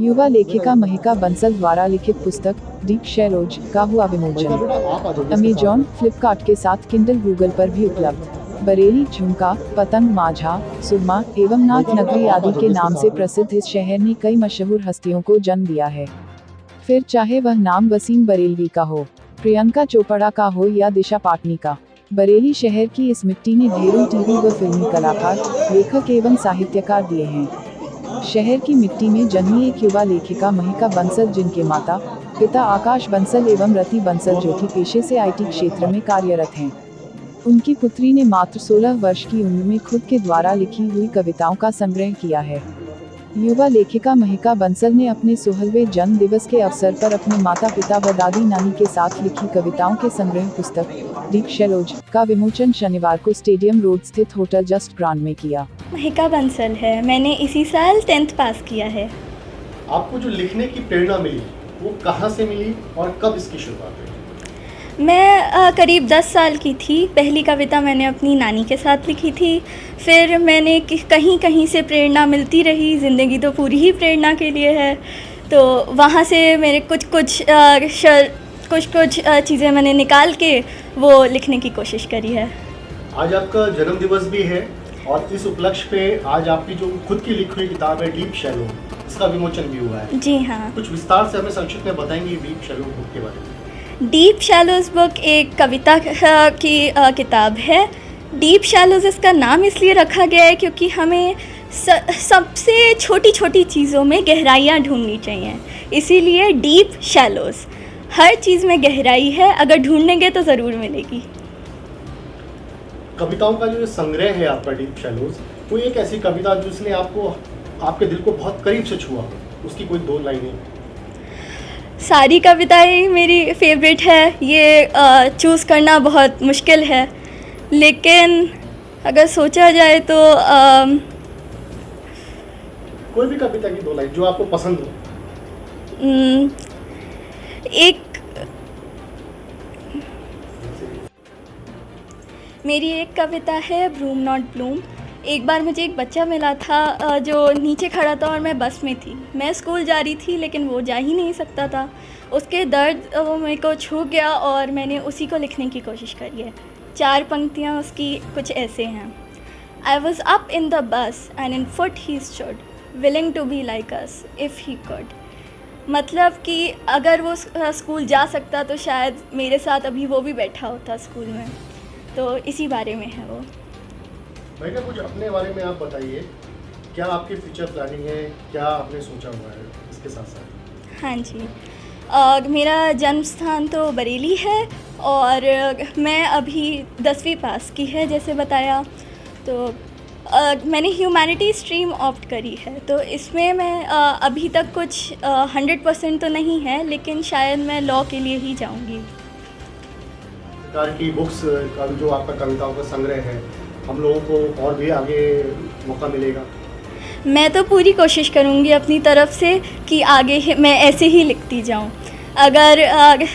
युवा लेखिका महिका बंसल द्वारा लिखित पुस्तक डीप शैलोज का हुआ विमोचन। अमेजॉन, फ्लिपकार्ट के साथ किंडल, गूगल पर भी उपलब्ध। बरेली झुमका, पतंग माझा, सुरमा एवं नाथ नगरी आदि के नाम से प्रसिद्ध इस शहर ने कई मशहूर हस्तियों को जन्म दिया है। फिर चाहे वह नाम वसीम बरेलवी का हो, प्रियंका चोपड़ा का हो या दिशा पाटनी का, बरेली शहर की इस मिट्टी ने ढेरों टीवी व फिल्मी कलाकार, लेखक एवं साहित्यकार दिए हैं। शहर की मिट्टी में जन्मी एक युवा लेखिका महिका बंसल, जिनके माता पिता आकाश बंसल एवं रति बंसल जो कि पेशे से आईटी क्षेत्र में कार्यरत हैं। उनकी पुत्री ने मात्र 16 वर्ष की उम्र में खुद के द्वारा लिखी हुई कविताओं का संग्रह किया है। युवा लेखिका महिका बंसल ने अपने 16वें जन्म दिवस के अवसर पर अपने माता पिता व दादी नानी के साथ लिखी कविताओं के संग्रह पुस्तक डीप शैलोज का विमोचन शनिवार को स्टेडियम रोड स्थित होटल जस्ट ग्रांड में किया। महिका बंसल है, मैंने इसी साल 10th पास किया है। आपको जो लिखने की प्रेरणा मिली वो कहाँ से मिली और कब इसकी शुरुआत हुई? मैं करीब 10 साल की थी। पहली कविता मैंने अपनी नानी के साथ लिखी थी। फिर मैंने कहीं कहीं से प्रेरणा मिलती रही। ज़िंदगी तो पूरी ही प्रेरणा के लिए है, तो वहाँ से मेरे कुछ चीज़ें मैंने निकाल के वो लिखने की कोशिश करी है। आज आपका जन्मदिवस भी है और इस उपलक्ष्य पे आज आपकी जो खुद की लिखी हुई किताब है डीप शैलो, इसका विमोचन भी हुआ है। जी हाँ। कुछ विस्तार से हमें संक्षिप्त में बताएंगे डीप शैलो बुक के बारे में? डीप शैलोज़ बुक एक कविता की किताब है। डीप शैलोज़ इसका नाम इसलिए रखा गया है क्योंकि हमें सबसे छोटी छोटी चीज़ों में गहराइयाँ ढूंढनी चाहिए, इसीलिए डीप शैलोज़। हर चीज़ में गहराई है, अगर ढूंढेंगे तो ज़रूर मिलेगी। कविताओं का जो संग्रह है आपका डीप शैलोज़, कोई एक ऐसी कविता जिसने आपको आपके दिल को बहुत करीब से छुआ, उसकी कोई 2 लाइनें? सारी कविताएं मेरी फेवरेट है। ये चूज़ करना बहुत मुश्किल है, लेकिन अगर सोचा जाए तो कोई भी कविता की 2 लाइन जो आपको पसंद हो। मेरी एक कविता है ब्लूम नॉट ब्लूम। एक बार मुझे एक बच्चा मिला था जो नीचे खड़ा था और मैं बस में थी। मैं स्कूल जा रही थी लेकिन वो जा ही नहीं सकता था। उसके दर्द वो मेरे को छू गया और मैंने उसी को लिखने की कोशिश करी है। 4 पंक्तियाँ उसकी कुछ ऐसे हैं। I was up in the bus and in foot he stood, willing to be like us if he could. मतलब कि अगर वो स्कूल जा सकता तो शायद मेरे साथ अभी वो भी बैठा होता स्कूल में। तो इसी बारे में है वो। महिका, कुछ अपने बारे में आप बताइए, क्या आपकी फ्यूचर प्लानिंग है, क्या आपने सोचा हुआ है इसके साथ साथ? हाँ जी, मेरा जन्म स्थान तो बरेली है और मैं अभी 10वीं पास की है जैसे बताया। तो मैंने ह्यूमैनिटी स्ट्रीम ऑप्ट करी है, तो इसमें मैं अभी तक कुछ 100% तो नहीं है, लेकिन शायद मैं लॉ के लिए ही जाऊंगी। प्रकार की बुक्स का जो आपका कविताओं का संग्रह है, हम लोगों को और भी आगे मौका मिलेगा? मैं तो पूरी कोशिश करूंगी अपनी तरफ से कि आगे मैं ऐसे ही लिखती जाऊं। अगर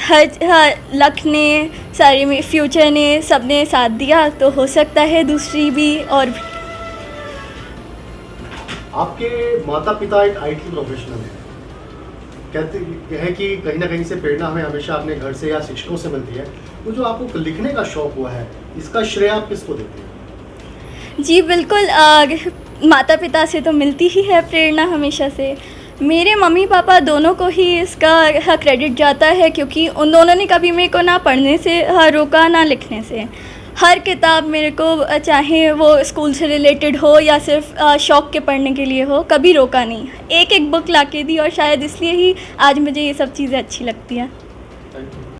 हर लक ने, सारे फ्यूचर ने, सबने साथ दिया तो हो सकता है दूसरी भी और भी। आपके माता पिता एक आईटी प्रोफेशनल है, कहते हैं कि कहीं ना कहीं से प्रेरणा हमें हमेशा अपने घर से या शिक्षकों से मिलती है। वो जो आपको लिखने का शौक़ हुआ है, इसका श्रेय आप किसको देते हैं? जी बिल्कुल, माता पिता से तो मिलती ही है प्रेरणा हमेशा से। मेरे मम्मी पापा दोनों को ही इसका क्रेडिट जाता है, क्योंकि उन दोनों ने कभी मेरे को ना पढ़ने से रोका ना लिखने से। हर किताब मेरे को, चाहे वो स्कूल से रिलेटेड हो या सिर्फ शौक़ के पढ़ने के लिए हो, कभी रोका नहीं। एक एक बुक ला के दी और शायद इसलिए ही आज मुझे ये सब चीज़ें अच्छी लगती हैं।